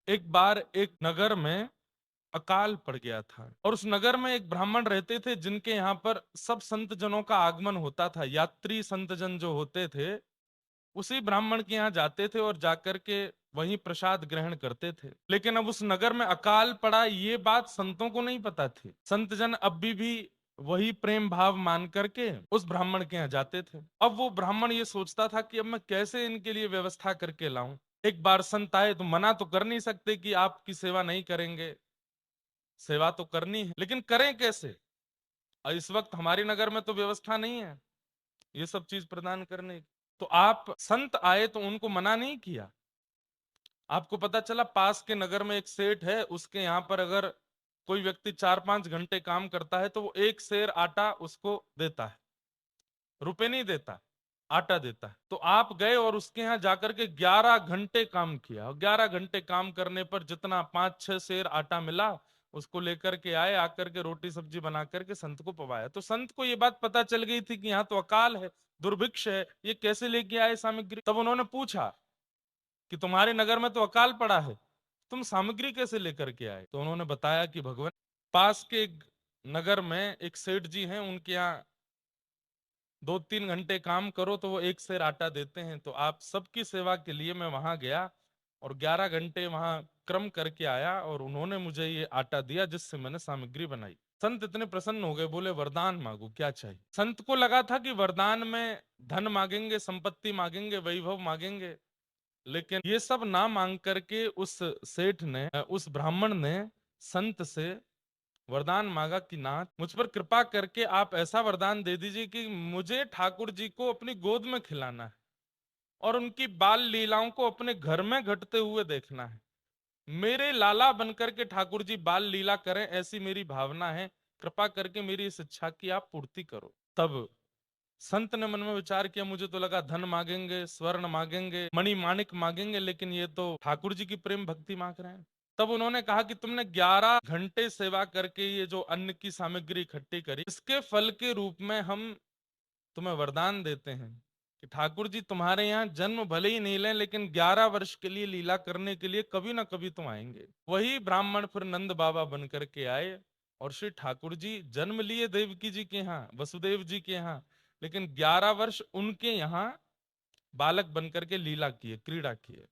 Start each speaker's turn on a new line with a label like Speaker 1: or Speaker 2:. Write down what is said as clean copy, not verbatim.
Speaker 1: एक बार एक नगर में अकाल पड़ गया था और उस नगर में एक ब्राह्मण रहते थे जिनके यहाँ पर सब संत जनों का आगमन होता था। यात्री संत जन जो होते थे उसी ब्राह्मण के यहाँ जाते थे और जाकर के वहीं प्रसाद ग्रहण करते थे। लेकिन अब उस नगर में अकाल पड़ा, ये बात संतों को नहीं पता थी। संत जन अब भी वही प्रेम भाव मान करके उस ब्राह्मण के यहाँ जाते थे। अब वो ब्राह्मण ये सोचता था कि अब मैं कैसे इनके लिए व्यवस्था करके लाऊं। एक बार संत आए तो मना तो कर नहीं सकते कि आपकी सेवा नहीं करेंगे, सेवा तो करनी है, लेकिन करें कैसे। और इस वक्त हमारे नगर में तो व्यवस्था नहीं है ये सब चीज प्रदान करने की। तो आप संत आए तो उनको मना नहीं किया। आपको पता चला पास के नगर में एक सेठ है, उसके यहाँ पर अगर कोई व्यक्ति 4-5 घंटे काम करता है तो वो एक सेर आटा उसको देता है, रुपए नहीं देता, आटा देता है। तो आप गए और उसके यहाँ जाकर के 11 घंटे काम किया और 11 घंटे काम करने पर जितना 5-6 सेर आटा मिला उसको लेकर के आए, आकर के रोटी सब्जी बना करके संत को पवाया। तो संत को ये बात पता चल गई थी कि यहाँ तो अकाल है, दुर्भिक्ष है, ये कैसे लेके आए सामग्री। तब उन्होंने पूछा कि तुम्हारे नगर में तो अकाल पड़ा है, तुम सामग्री कैसे लेकर के आए। तो उन्होंने बताया कि भगवान पास के नगर में एक सेठ जी हैं, उनके यहाँ 2-3 घंटे काम करो तो वो एक सेर आटा देते हैं। तो आप सबकी सेवा के लिए मैं वहां गया और 11 घंटे वहां क्रम करके आया और उन्होंने मुझे ये आटा दिया जिससे मैंने सामग्री बनाई। संत इतने प्रसन्न हो गए, बोले वरदान मांगो, क्या चाहिए। संत को लगा था कि वरदान में धन मांगेंगे, संपत्ति मांगेंगे, वैभव मांगेंगे, लेकिन ये सब ना मांग करके उस सेठ ने, उस ब्राह्मण ने संत से वरदान मांगा कि नाथ मुझ पर कृपा करके आप ऐसा वरदान दे दीजिए कि मुझे ठाकुर जी को अपनी गोद में खिलाना है और उनकी बाल लीलाओं को अपने घर में घटते हुए देखना है। मेरे लाला बनकर के ठाकुर जी बाल लीला करें, ऐसी मेरी भावना है। कृपा करके मेरी इस इच्छा की आप पूर्ति करो। तब संत ने मन में विचार किया, मुझे तो लगा धन मांगेंगे, स्वर्ण मांगेंगे, मणि माणिक मांगेंगे, लेकिन ये तो ठाकुर जी की प्रेम भक्ति मांग रहे हैं। तब उन्होंने कहा कि तुमने 11 घंटे सेवा करके ये जो अन्न की सामग्री इकट्ठी करी, इसके फल के रूप में हम तुम्हें वरदान देते हैं कि ठाकुर जी तुम्हारे यहाँ जन्म भले ही नहीं लें, लेकिन 11 वर्ष के लिए लीला करने के लिए कभी ना कभी तुम आएंगे। वही ब्राह्मण फिर नंद बाबा बन करके आए और श्री ठाकुर जी जन्म लिए देवकी जी के यहाँ, वसुदेव जी के यहाँ, लेकिन 11 वर्ष उनके यहाँ बालक बनकर के लीला किए, क्रीड़ा किए।